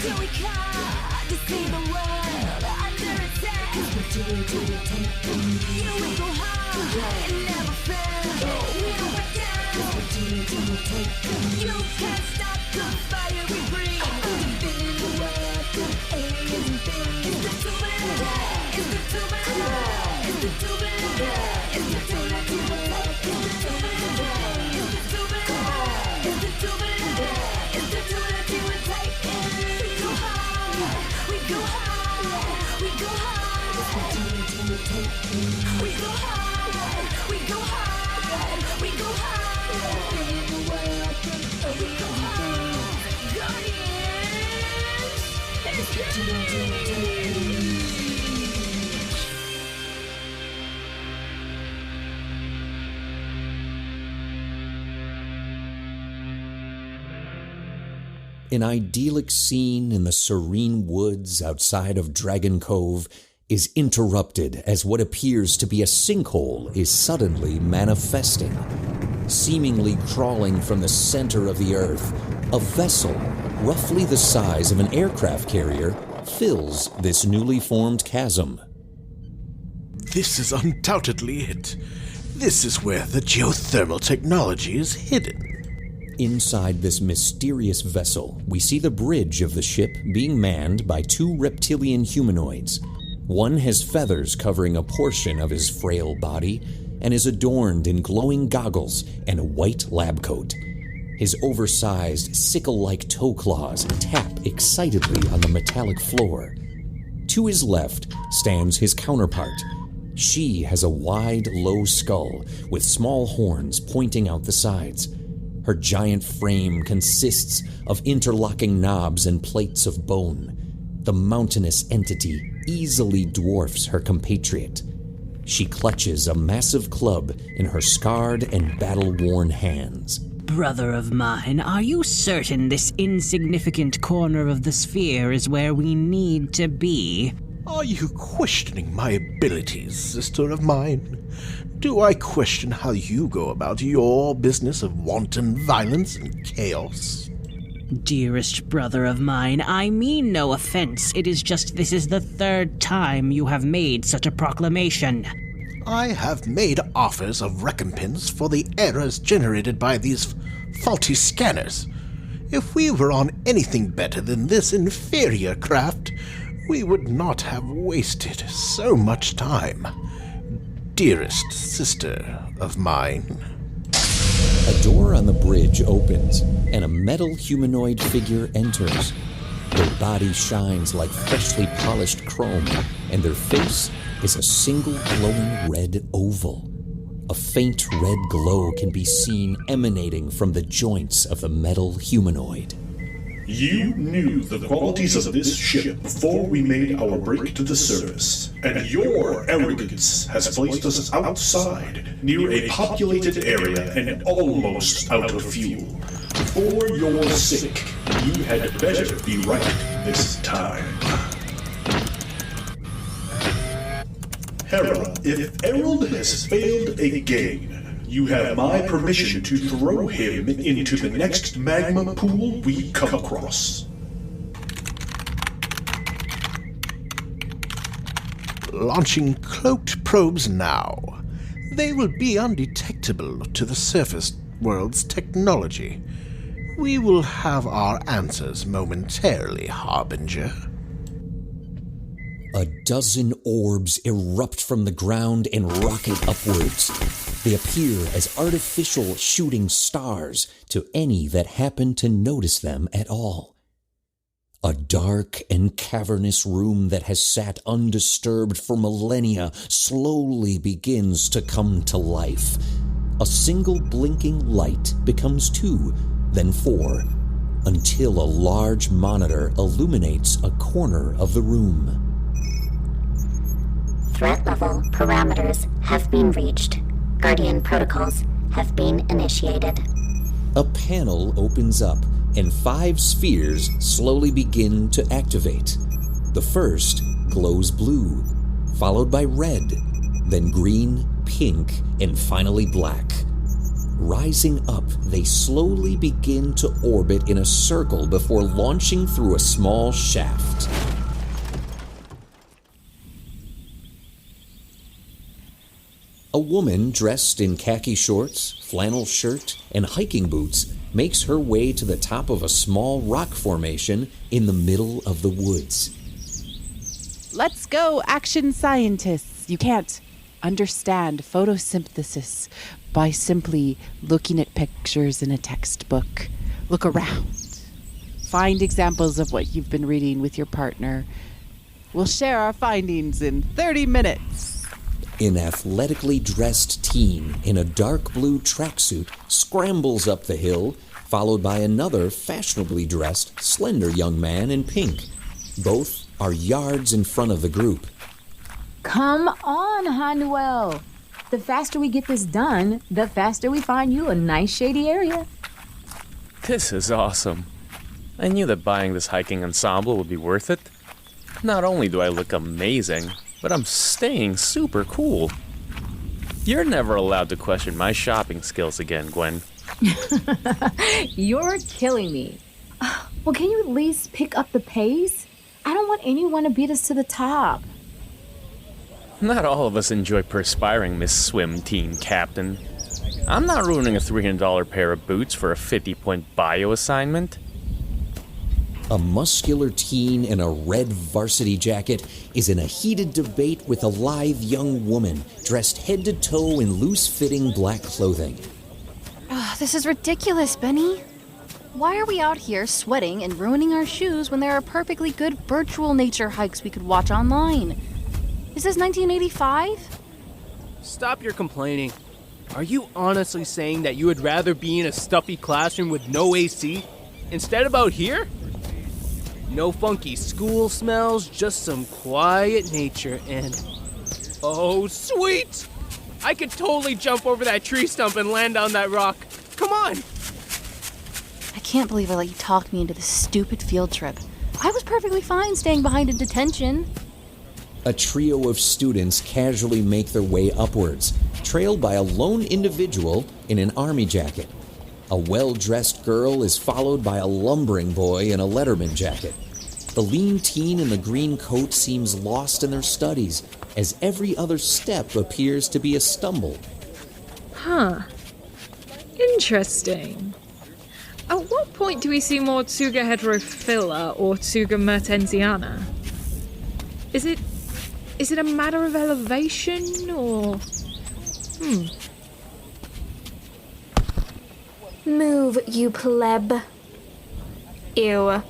Till we come to see the world under attack. You will go hard and never fail. We don't back down. You can't stop the fire we bring. Defending the world from aliens and things. It's the Tubular. It's the Tubular. It's the Tubular. It's the Tubular. It's the Tubular. It's the Tubular. It's the Tubular. It's the Tubular to attack. We go hard. We go hard. We go hard. We go hard. We go hard. We go hard. We go hard. Guardians. An idyllic scene in the serene woods outside of Dragon Cove is interrupted as what appears to be a sinkhole is suddenly manifesting. Seemingly crawling from the center of the earth, a vessel, roughly the size of an aircraft carrier, fills this newly formed chasm. This is undoubtedly it. This is where the geothermal technology is hidden. Inside this mysterious vessel, we see the bridge of the ship being manned by two reptilian humanoids. One has feathers covering a portion of his frail body and is adorned in glowing goggles and a white lab coat. His oversized, sickle-like toe claws tap excitedly on the metallic floor. To his left stands his counterpart. She has a wide, low skull with small horns pointing out the sides. Her giant frame consists of interlocking knobs and plates of bone. The mountainous entity easily dwarfs her compatriot. She clutches a massive club in her scarred and battle-worn hands. Brother of mine, are you certain this insignificant corner of the sphere is where we need to be? Are you questioning my abilities, sister of mine? Do I question how you go about your business of wanton violence and chaos? Dearest brother of mine, I mean no offense. It is just this is the third time you have made such a proclamation. I have made offers of recompense for the errors generated by these faulty scanners. If we were on anything better than this inferior craft, we would not have wasted so much time. Dearest sister of mine. A door on the bridge opens, and a metal humanoid figure enters. Their body shines like freshly polished chrome, and their face is a single glowing red oval. A faint red glow can be seen emanating from the joints of the metal humanoid. You knew the qualities of this ship before we made our break to the surface, and your arrogance has placed us outside, near a populated area and almost out of fuel. For your sake, you had better be right this time. Hera, if Erald has failed again, you have my permission to throw him into the next magma pool we come across. Launching cloaked probes now. They will be undetectable to the surface world's technology. We will have our answers momentarily, Harbinger. A dozen orbs erupt from the ground and rocket upwards. They appear as artificial shooting stars to any that happen to notice them at all. A dark and cavernous room that has sat undisturbed for millennia slowly begins to come to life. A single blinking light becomes 2, then 4, until a large monitor illuminates a corner of the room. Threat level parameters have been reached. Guardian protocols have been initiated. A panel opens up, and 5 spheres slowly begin to activate. The first glows blue, followed by red, then green, pink, and finally black. Rising up, they slowly begin to orbit in a circle before launching through a small shaft. A woman dressed in khaki shorts, flannel shirt, and hiking boots makes her way to the top of a small rock formation in the middle of the woods. Let's go, action scientists. You can't understand photosynthesis by simply looking at pictures in a textbook. Look around. Find examples of what you've been reading with your partner. We'll share our findings in 30 minutes. An athletically dressed teen in a dark blue tracksuit scrambles up the hill, followed by another fashionably dressed, slender young man in pink. Both are yards in front of the group. Come on, Ha-Nuel. The faster we get this done, the faster we find you a nice shady area. This is awesome. I knew that buying this hiking ensemble would be worth it. Not only do I look amazing, but I'm staying super cool. You're never allowed to question my shopping skills again, Gwen. You're killing me. Well, can you at least pick up the pace? I don't want anyone to beat us to the top. Not all of us enjoy perspiring, Miss Swim Team Captain. I'm not ruining a $300 pair of boots for a 50-point bio assignment. A muscular teen in a red varsity jacket is in a heated debate with a lithe young woman dressed head to toe in loose-fitting black clothing. This is ridiculous, Benny. Why are we out here sweating and ruining our shoes when there are perfectly good virtual nature hikes we could watch online? Is this 1985? Stop your complaining. Are you honestly saying that you would rather be in a stuffy classroom with no AC instead of out here? No funky school smells, just some quiet nature and... Oh, sweet! I could totally jump over that tree stump and land on that rock. Come on! I can't believe I let you talk me into this stupid field trip. I was perfectly fine staying behind in detention. A trio of students casually make their way upwards, trailed by a lone individual in an army jacket. A well-dressed girl is followed by a lumbering boy in a Letterman jacket. The lean teen in the green coat seems lost in their studies, as every other step appears to be a stumble. Huh. Interesting. At what point do we see more Tsuga heterophylla or Tsuga mertensiana? Is it a matter of elevation, or... Move, you pleb. Ew.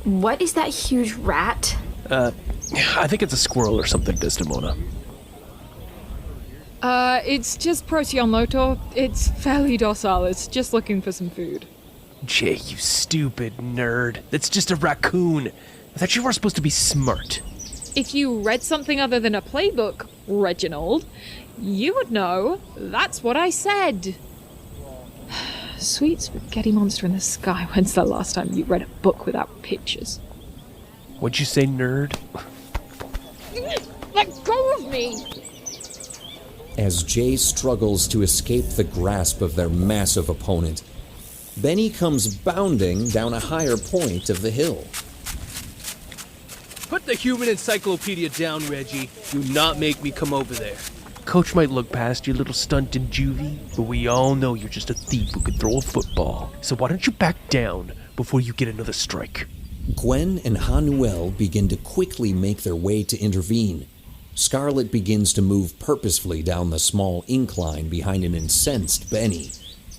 What is that huge rat? I think it's a squirrel or something, Desdemona. It's just Proteomotor. It's fairly docile. It's just looking for some food. Jay, you stupid nerd. That's just a raccoon. I thought you were supposed to be smart. If you read something other than a playbook, Reginald, you would know. That's what I said. Sweet spaghetti monster in the sky. When's the last time you read a book without pictures? What'd you say, nerd? Let go of me! As Jay struggles to escape the grasp of their massive opponent, Benny comes bounding down a higher point of the hill. Put the human encyclopedia down, Reggie. Do not make me come over there. Coach might look past your little stunt in juvie, but we all know you're just a thief who can throw a football. So why don't you back down before you get another strike? Gwen and Ha-Nuel begin to quickly make their way to intervene. Scarlett begins to move purposefully down the small incline behind an incensed Benny.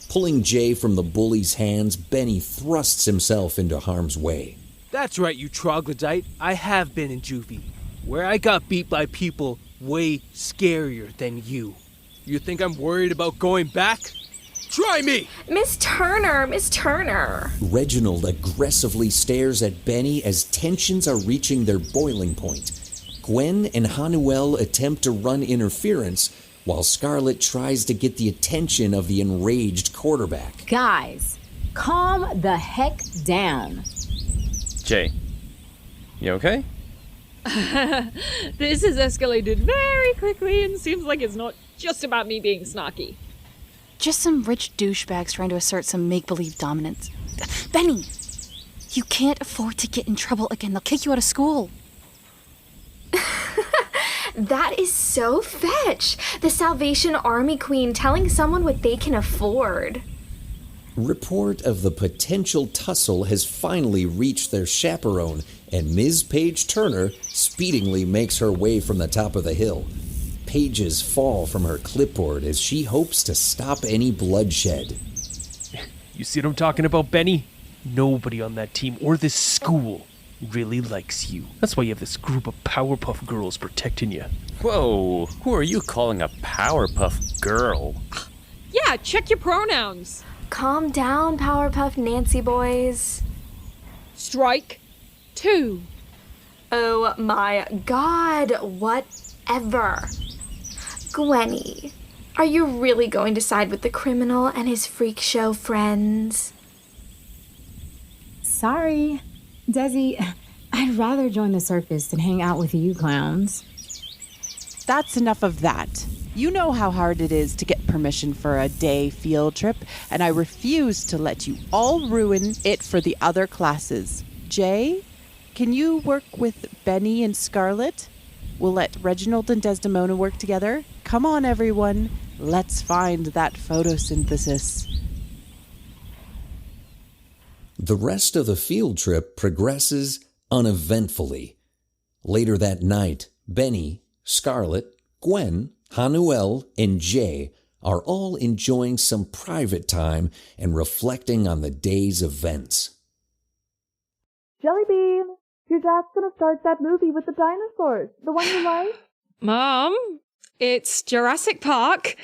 Pulling Jay from the bully's hands, Benny thrusts himself into harm's way. That's right, you troglodyte. I have been in juvie, where I got beat by people way scarier than you. You think I'm worried about going back? Try me! Miss Turner. Reginald aggressively stares at Benny as tensions are reaching their boiling point. Gwen and Ha-Nuel attempt to run interference, while Scarlett tries to get the attention of the enraged quarterback. Guys, calm the heck down. Jay, you okay? This has escalated very quickly and seems like it's not just about me being snarky. Just some rich douchebags trying to assert some make-believe dominance. Benny! You can't afford to get in trouble again. They'll kick you out of school. That is so fetch. The Salvation Army Queen telling someone what they can afford. Report of the potential tussle has finally reached their chaperone, and Ms. Paige Turner speedingly makes her way from the top of the hill. Pages fall from her clipboard as she hopes to stop any bloodshed. You see what I'm talking about, Benny? Nobody on that team or this school really likes you. That's why you have this group of Powerpuff Girls protecting you. Whoa, who are you calling a Powerpuff Girl? Yeah, check your pronouns. Calm down, Powerpuff Nancy boys. Strike 2. Oh my god, whatever. Gwenny, are you really going to side with the criminal and his freak show friends? Sorry, Desi. I'd rather join the circus than hang out with you clowns. That's enough of that. You know how hard it is to get permission for a day field trip, and I refuse to let you all ruin it for the other classes. Jay, can you work with Benny and Scarlett? We'll let Reginald and Desdemona work together. Come on, everyone. Let's find that photosynthesis. The rest of the field trip progresses uneventfully. Later that night, Benny, Scarlett, Gwen, Ha-Nuel, and Jay are all enjoying some private time and reflecting on the day's events. Jellybean, your dad's gonna start that movie with the dinosaurs, the one you like? Mom, it's Jurassic Park,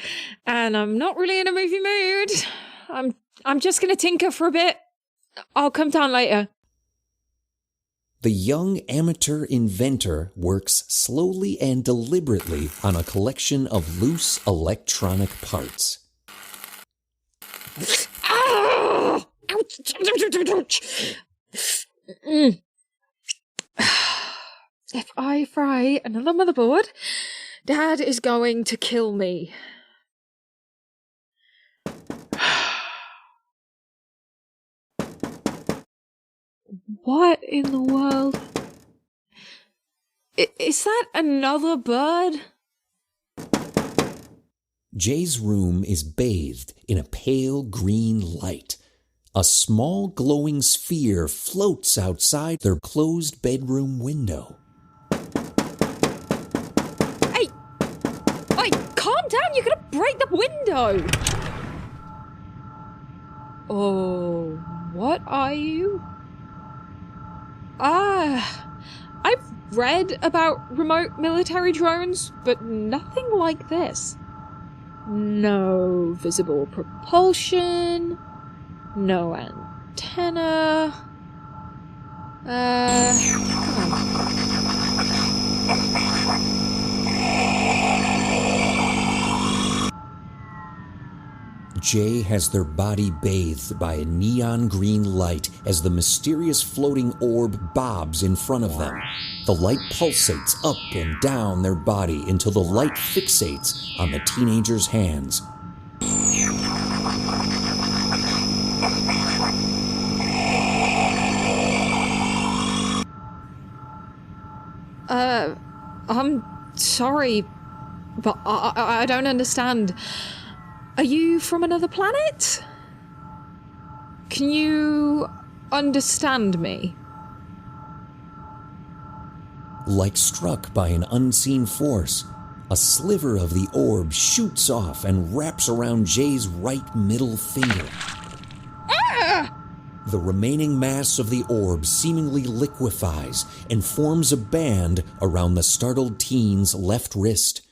and I'm not really in a movie mood. I'm just gonna tinker for a bit. I'll come down later. The young amateur inventor works slowly and deliberately on a collection of loose electronic parts. Ah! Ouch! If I fry another motherboard, Dad is going to kill me. What in the world? Is that another bird? Jay's room is bathed in a pale green light. A small glowing sphere floats outside their closed bedroom window. Hey, calm down, you're gonna break the window! Oh, what are you? I've read about remote military drones, but nothing like this. No visible propulsion, no antenna. Jay has their body bathed by a neon green light as the mysterious floating orb bobs in front of them. The light pulsates up and down their body until the light fixates on the teenager's hands. I'm sorry, but I don't understand. Are you from another planet? Can you understand me? Like struck by an unseen force, a sliver of the orb shoots off and wraps around Jay's right middle finger. Ah! The remaining mass of the orb seemingly liquefies and forms a band around the startled teen's left wrist.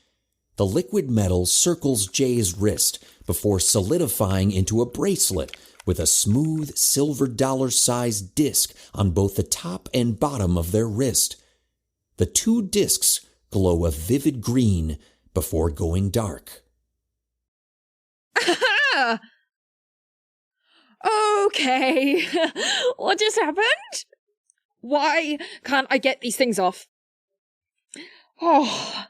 The liquid metal circles Jay's wrist before solidifying into a bracelet with a smooth silver dollar-sized disc on both the top and bottom of their wrist. The two discs glow a vivid green before going dark. Okay, what just happened? Why can't I get these things off? Oh,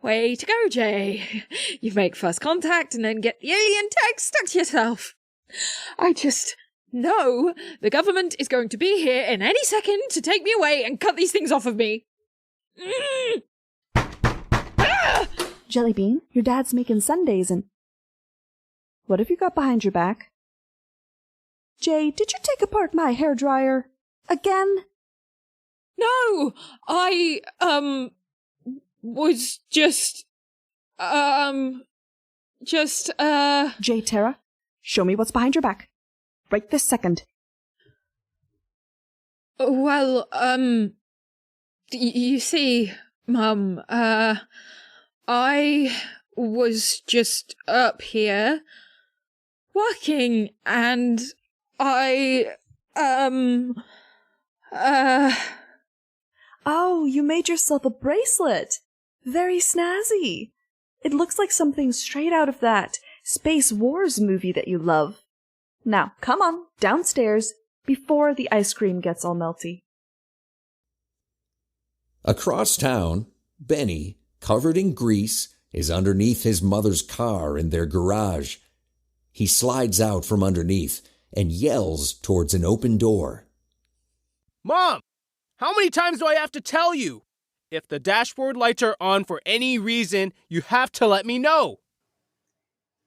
way to go, Jay. You make first contact and then get the alien tag stuck to yourself. I just know the government is going to be here in any second to take me away and cut these things off of me. Jellybean, your dad's making sundaes and... What have you got behind your back? Jay, did you take apart my hairdryer? Again? No, I, was just... Jay, Terra, show me what's behind your back. Right this second. Well, you see, Mum, I was just up here working and Oh, you made yourself a bracelet. Very snazzy. It looks like something straight out of that Space Wars movie that you love. Now, come on, downstairs, before the ice cream gets all melty. Across town, Benny, covered in grease, is underneath his mother's car in their garage. He slides out from underneath and yells towards an open door. Mom! How many times do I have to tell you? If the dashboard lights are on for any reason, you have to let me know.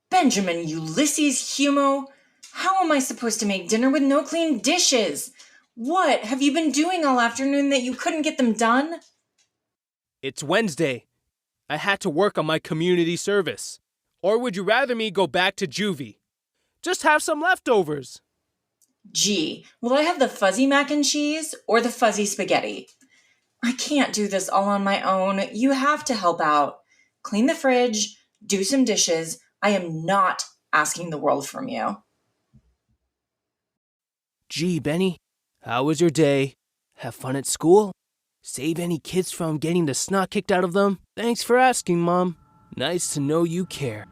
Benjamin Ulysses Humo, how am I supposed to make dinner with no clean dishes? What have you been doing all afternoon that you couldn't get them done? It's Wednesday. I had to work on my community service. Or would you rather me go back to juvie? Just have some leftovers. Gee, will I have the fuzzy mac and cheese or the fuzzy spaghetti? I can't do this all on my own. You have to help out. Clean the fridge, do some dishes. I am not asking the world from you. Gee, Benny, how was your day? Have fun at school? Save any kids from getting the snot kicked out of them? Thanks for asking, Mom. Nice to know you care.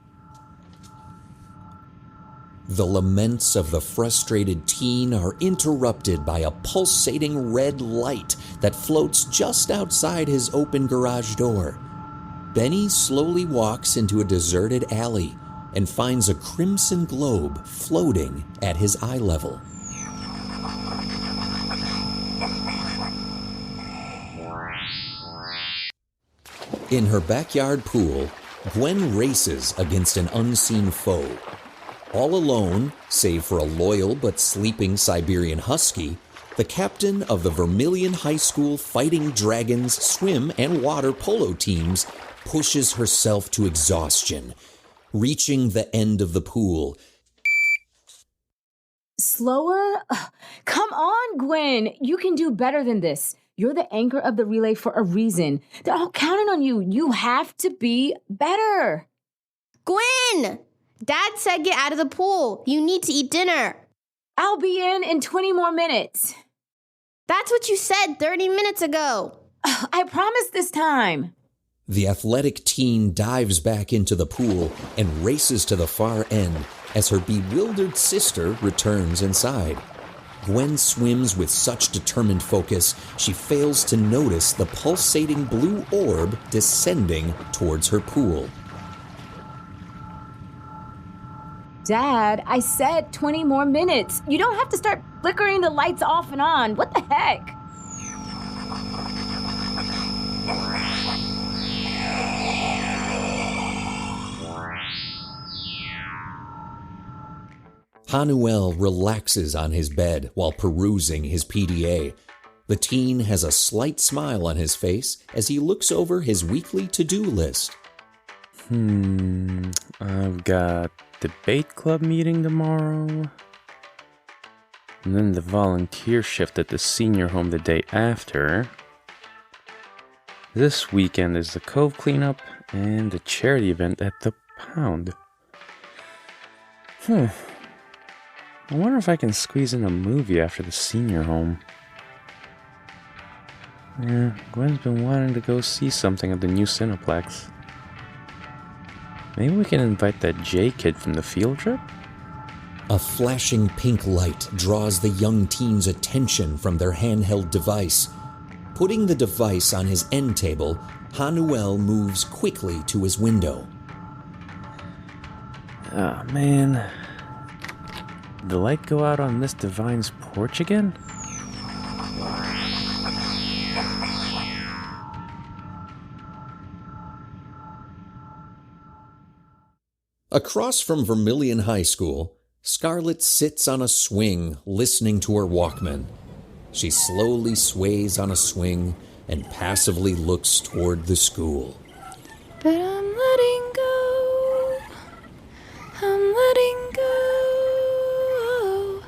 The laments of the frustrated teen are interrupted by a pulsating red light that floats just outside his open garage door. Benny slowly walks into a deserted alley and finds a crimson globe floating at his eye level. In her backyard pool, Gwen races against an unseen foe. All alone, save for a loyal but sleeping Siberian husky, the captain of the Vermilion High School Fighting Dragons swim and water polo teams pushes herself to exhaustion, reaching the end of the pool. Slower? Ugh, come on, Gwen. You can do better than this. You're the anchor of the relay for a reason. They're all counting on you. You have to be better. Gwen! Dad said get out of the pool. You need to eat dinner. I'll be in 20 more minutes. That's what you said 30 minutes ago. I promise this time. The athletic teen dives back into the pool and races to the far end as her bewildered sister returns inside. Gwen swims with such determined focus, she fails to notice the pulsating blue orb descending towards her pool. Dad, I said 20 more minutes. You don't have to start flickering the lights off and on. What the heck? Ha-Nuel relaxes on his bed while perusing his PDA. The teen has a slight smile on his face as he looks over his weekly to-do list. I've got debate club meeting tomorrow. And then the volunteer shift at the senior home the day after. This weekend is the Cove cleanup and the charity event at the Pound. I wonder if I can squeeze in a movie after the senior home. Yeah, Gwen's been wanting to go see something at the new Cineplex. Maybe we can invite that J kid from the field trip? A flashing pink light draws the young teen's attention from their handheld device. Putting the device on his end table, Ha-Nuel moves quickly to his window. Oh, man. Did the light go out on Miss Divine's porch again? Across from Vermilion High School, Scarlett sits on a swing listening to her Walkman. She slowly sways on a swing and passively looks toward the school. But I'm letting go. I'm letting go.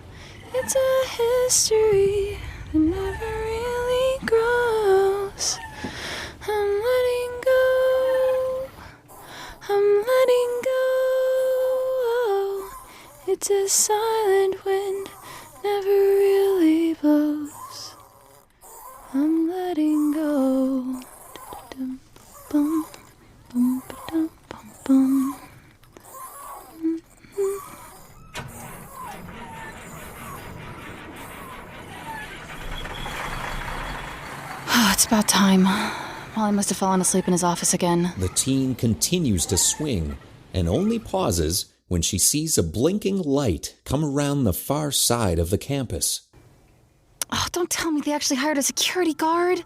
It's a history that never really grows. I'm letting go. I'm letting go. It's a silent wind, never really blows. I'm letting go. Bum, bum, ba-dum, bum, bum. It's about time. Molly must have fallen asleep in his office again. The teen continues to swing and only pauses when she sees a blinking light come around the far side of the campus. Oh, don't tell me they actually hired a security guard.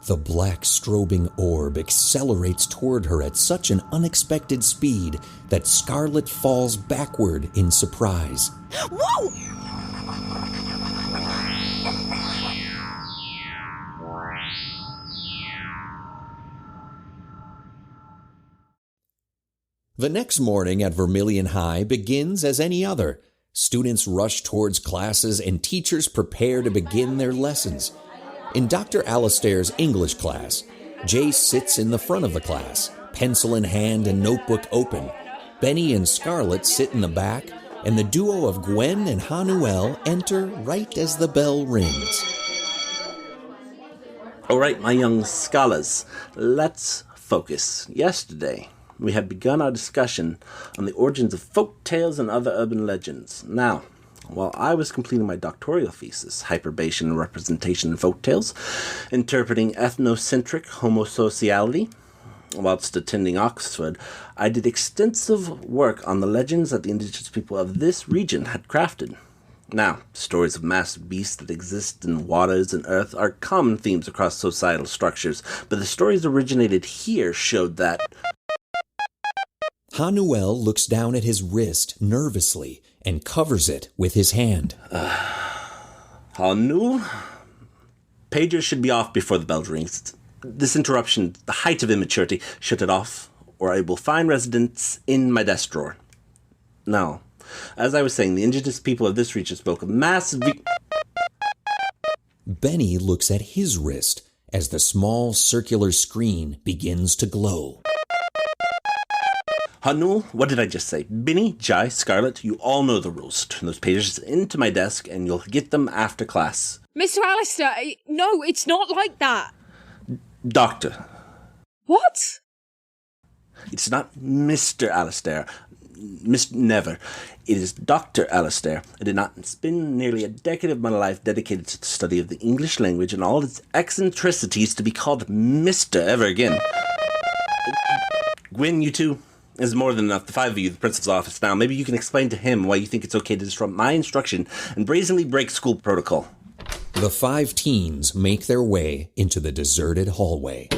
The black strobing orb accelerates toward her at such an unexpected speed that Scarlett falls backward in surprise. Whoa! The next morning at Vermilion High begins as any other. Students rush towards classes and teachers prepare to begin their lessons. In Dr. Alistair's English class, Jay sits in the front of the class, pencil in hand and notebook open. Benny and Scarlett sit in the back, and the duo of Gwen and Ha-Nuel enter right as the bell rings. All right, my young scholars, let's focus. Yesterday, we had begun our discussion on the origins of folk tales and other urban legends. Now, while I was completing my doctoral thesis, Hyperbation and Representation in Folk Tales, interpreting ethnocentric homosociality, whilst attending Oxford, I did extensive work on the legends that the indigenous people of this region had crafted. Now, stories of massive beasts that exist in waters and earth are common themes across societal structures, but the stories originated here showed that... Ha-Nuel looks down at his wrist nervously and covers it with his hand. Ha-Nuel? Pagers should be off before the bell rings. This interruption, the height of immaturity, shut it off, or I will find residence in my desk drawer. Now, as I was saying, the indigenous people of this region spoke of massive... Benny looks at his wrist as the small circular screen begins to glow. Ha-Nuel, what did I just say? Benny, Jai, Scarlett, you all know the rules. Turn those pages into my desk and you'll get them after class. Mr. Alistair, no, it's not like that. Doctor. What? It's not Mr. Alistair. Never. It is Dr. Alistair. I did not spend nearly a decade of my life dedicated to the study of the English language and all its eccentricities to be called Mr. ever again. Gwen, you two... is more than enough. The five of you, the principal's office now. Maybe you can explain to him why you think it's okay to disrupt my instruction and brazenly break school protocol. The five teens make their way into the deserted hallway.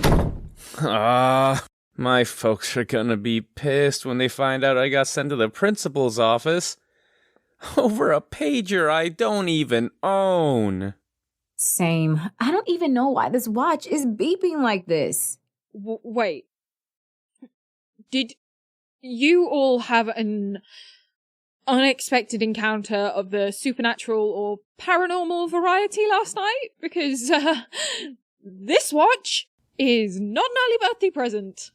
My folks are gonna be pissed when they find out I got sent to the principal's office over a pager I don't even own. Same. I don't even know why this watch is beeping like this. Wait. Did you all have an unexpected encounter of the supernatural or paranormal variety last night? Because this watch is not an early birthday present.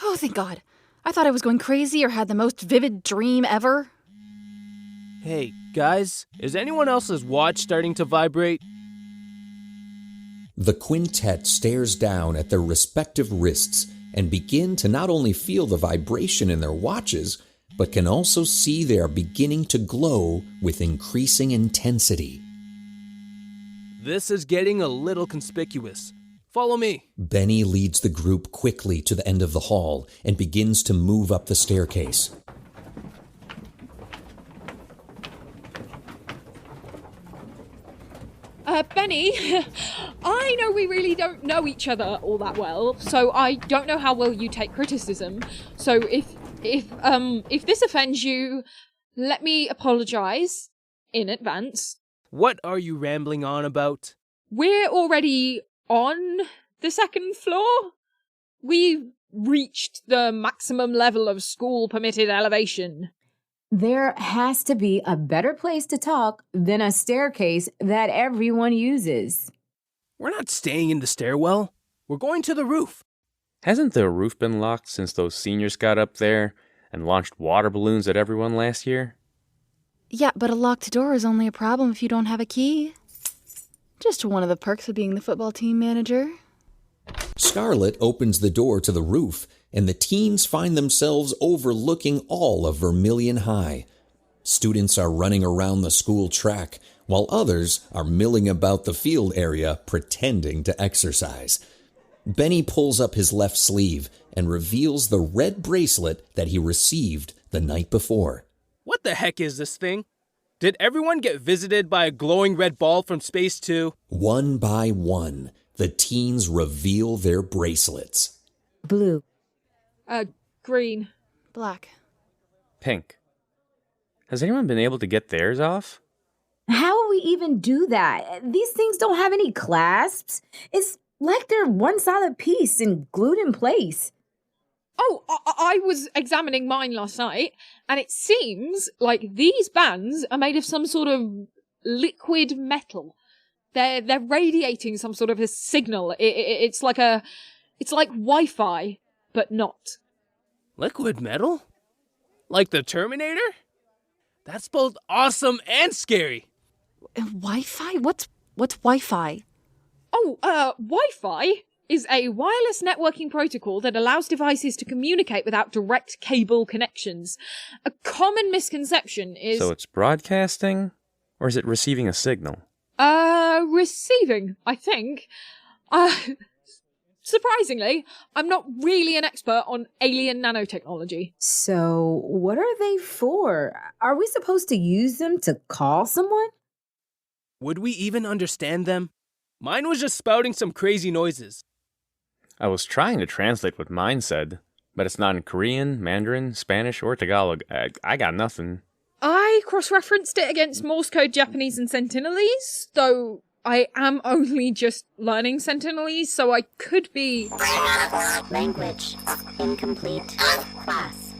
Oh, thank God. I thought I was going crazy or had the most vivid dream ever. Hey, guys, is anyone else's watch starting to vibrate? The quintet stares down at their respective wrists and begin to not only feel the vibration in their watches, but can also see they are beginning to glow with increasing intensity. This is getting a little conspicuous. Follow me. Benny leads the group quickly to the end of the hall and begins to move up the staircase. Benny, I know we really don't know each other all that well, so I don't know how well you take criticism. So if this offends you, let me apologize in advance. What are you rambling on about? We're already on the second floor. We've reached the maximum level of school permitted elevation. There has to be a better place to talk than a staircase that everyone uses. We're not staying in the stairwell. We're going to the roof. Hasn't the roof been locked since those seniors got up there and launched water balloons at everyone last year? Yeah, but a locked door is only a problem if you don't have a key. Just one of the perks of being the football team manager. Scarlett opens the door to the roof, and the teens find themselves overlooking all of Vermilion High. Students are running around the school track, while others are milling about the field area pretending to exercise. Benny pulls up his left sleeve and reveals the red bracelet that he received the night before. What the heck is this thing? Did everyone get visited by a glowing red ball from space too? One by one, the teens reveal their bracelets. Blue. Green. Black. Pink. Has anyone been able to get theirs off? How will we even do that? These things don't have any clasps. It's like they're one solid piece and glued in place. Oh, I was examining mine last night, and it seems like these bands are made of some sort of liquid metal. They're radiating some sort of a signal. It's like Wi-Fi, but not. Liquid metal? Like the Terminator? That's both awesome and scary. Wi-Fi? What's Wi-Fi? Oh, Wi-Fi is a wireless networking protocol that allows devices to communicate without direct cable connections. A common misconception is... So it's broadcasting? Or is it receiving a signal? Receiving, I think. Surprisingly, I'm not really an expert on alien nanotechnology. So, what are they for? Are we supposed to use them to call someone? Would we even understand them? Mine was just spouting some crazy noises. I was trying to translate what mine said, but it's not in Korean, Mandarin, Spanish, or Tagalog. I got nothing. I cross-referenced it against Morse code Japanese and Sentinelese, though I am only just learning Sentinelese, so I could be... Language. Incomplete. Class.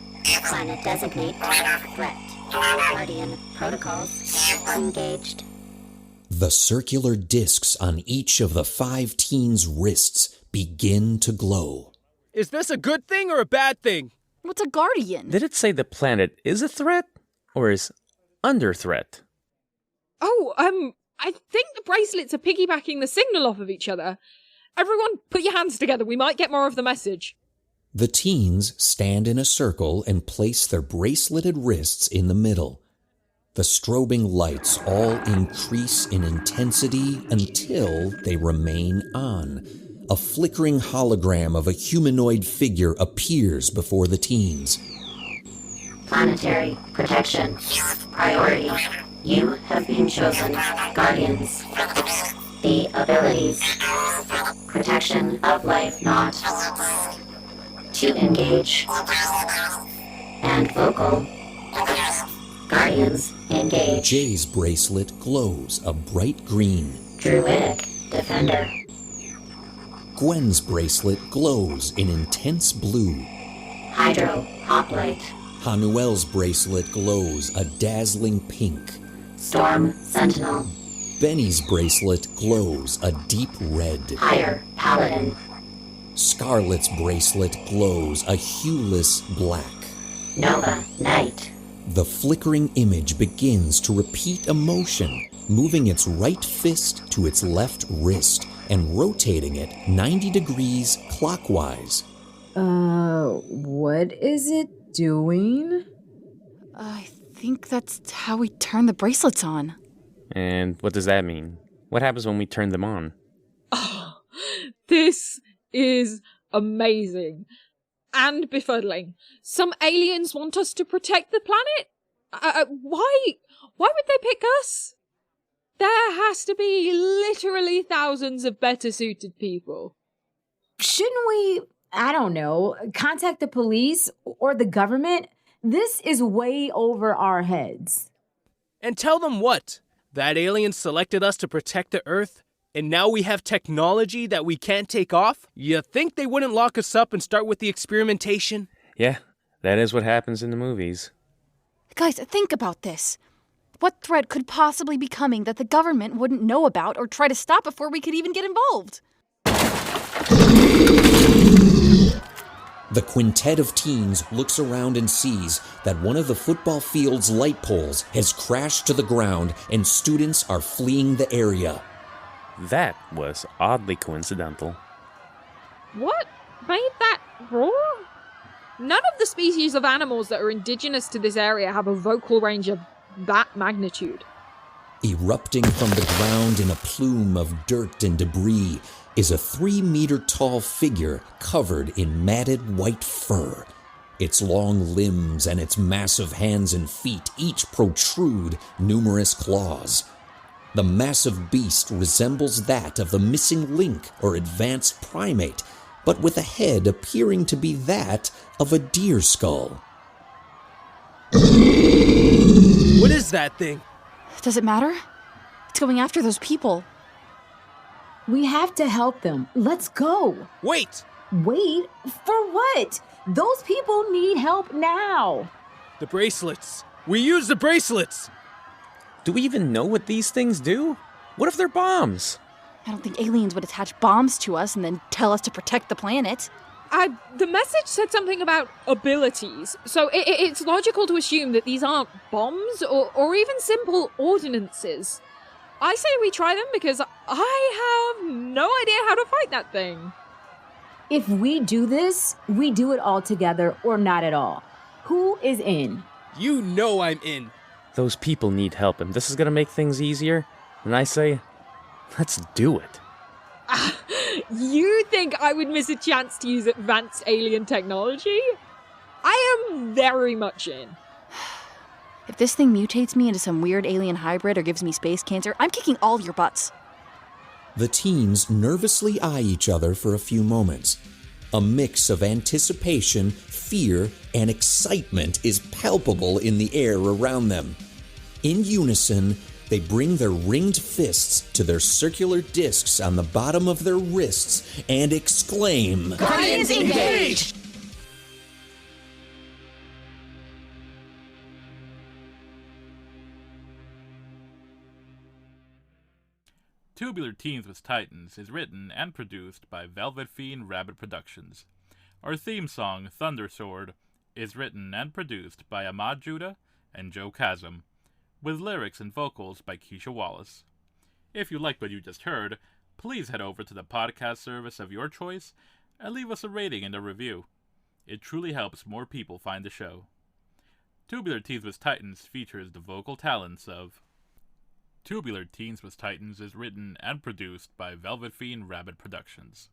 Planet designate. Threat. Guardian. Protocols. Engaged. The circular discs on each of the 5 teens' wrists begin to glow. Is this a good thing or a bad thing? What's a guardian? Did it say the planet is a threat? Or is under threat? Oh, I think the bracelets are piggybacking the signal off of each other. Everyone, put your hands together. We might get more of the message. The teens stand in a circle and place their braceleted wrists in the middle. The strobing lights all increase in intensity until they remain on. A flickering hologram of a humanoid figure appears before the teens. Planetary protection. Priority. You have been chosen. Guardians. The abilities. Protection of life not. To engage. And vocal. Guardians engage. Jay's bracelet glows a bright green. Druidic defender. Gwen's bracelet glows in intense blue. Hydro hoplite. Ha-Nuel's bracelet glows a dazzling pink. Storm sentinel. Benny's bracelet glows a deep red. Higher paladin. Scarlett's bracelet glows a hueless black. Nova knight. The flickering image begins to repeat a motion, moving its right fist to its left wrist and rotating it 90 degrees clockwise. What is it doing? I think that's how we turn the bracelets on. And what does that mean? What happens when we turn them on? Oh, This is amazing. And befuddling. Some aliens want us to protect the planet? Why would they pick us? There has to be literally thousands of better suited people. Shouldn't we, I don't know, contact the police or the government? This is way over our heads. And tell them what? That alien selected us to protect the Earth, and now we have technology that we can't take off? You think they wouldn't lock us up and start with the experimentation? Yeah, that is what happens in the movies. Guys, think about this. What threat could possibly be coming that the government wouldn't know about or try to stop before we could even get involved? The quintet of teens looks around and sees that one of the football field's light poles has crashed to the ground and students are fleeing the area. That was oddly coincidental. What made that roar? None of the species of animals that are indigenous to this area have a vocal range of that magnitude. Erupting from the ground in a plume of dirt and debris is a 3-meter-tall figure covered in matted white fur. Its long limbs and its massive hands and feet each protrude numerous claws. The massive beast resembles that of the missing link or advanced primate, but with a head appearing to be that of a deer skull. What is that thing? Does it matter? It's going after those people. We have to help them. Let's go. Wait! Wait? For what? Those people need help now. The bracelets. We use the bracelets! Do we even know what these things do? What if they're bombs? I don't think aliens would attach bombs to us and then tell us to protect the planet. The message said something about abilities, so it's logical to assume that these aren't bombs or even simple ordinances. I say we try them because I have no idea how to fight that thing. If we do this, we do it all together or not at all. Who is in? You know I'm in. Those people need help, and this is gonna make things easier. And I say, let's do it. You think I would miss a chance to use advanced alien technology? I am very much in. If this thing mutates me into some weird alien hybrid or gives me space cancer, I'm kicking all your butts. The teens nervously eye each other for a few moments. A mix of anticipation, fear, and excitement is palpable in the air around them. In unison, they bring their ringed fists to their circular discs on the bottom of their wrists and exclaim, Guardians engaged! Tubular Teens with Titans is written and produced by Velvet Fiend Rabbit Productions. Our theme song, Thunder Sword, is written and produced by Ahmad Judah and Joe Chasm, with lyrics and vocals by Keisha Wallace. If you liked what you just heard, please head over to the podcast service of your choice and leave us a rating and a review. It truly helps more people find the show. Tubular Teens with Titans features the vocal talents of... Tubular Teens with Titans is written and produced by Velvet Fiend Rabbit Productions.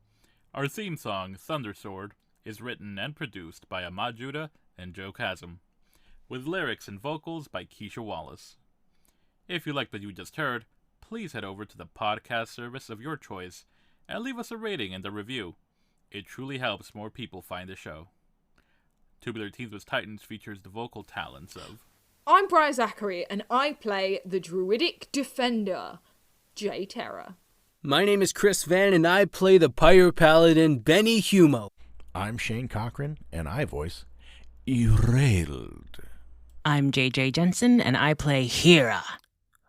Our theme song, Thunder Sword, is written and produced by Ahmad Judah and Joe Chasm, with lyrics and vocals by Keisha Wallace. If you liked what you just heard, please head over to the podcast service of your choice and leave us a rating and a review. It truly helps more people find the show. Tubular Teens with Titans features the vocal talents of... I'm Briar Zachary, and I play the Druidic Defender, Terra. My name is Chris Van, and I play the Pyre Paladin, Benny Humo. I'm Shayne Cochran, and I voice Erald. I'm JJ Jenson, and I play Hera.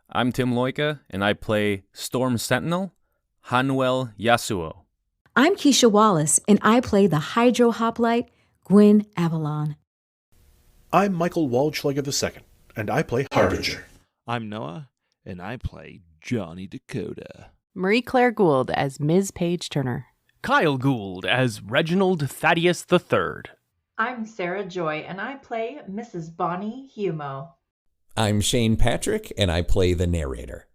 I'm Tim Loika, and I play Storm Sentinel, Ha-Nuel Yasao. I'm Keisha Wallace, and I play the Hydro Hoplite, Gwen Avalon. I'm Michael Waldschlager II, and I play Harbinger. I'm Noah, and I play Johnny Dakota. Marie-Claire Gould as Ms. Paige Turner. Kyle Gould as Reginald Thaddeus III. I'm Sarah Joy, and I play Mrs. Bonnie Humo. I'm Shayne Patrick, and I play the narrator.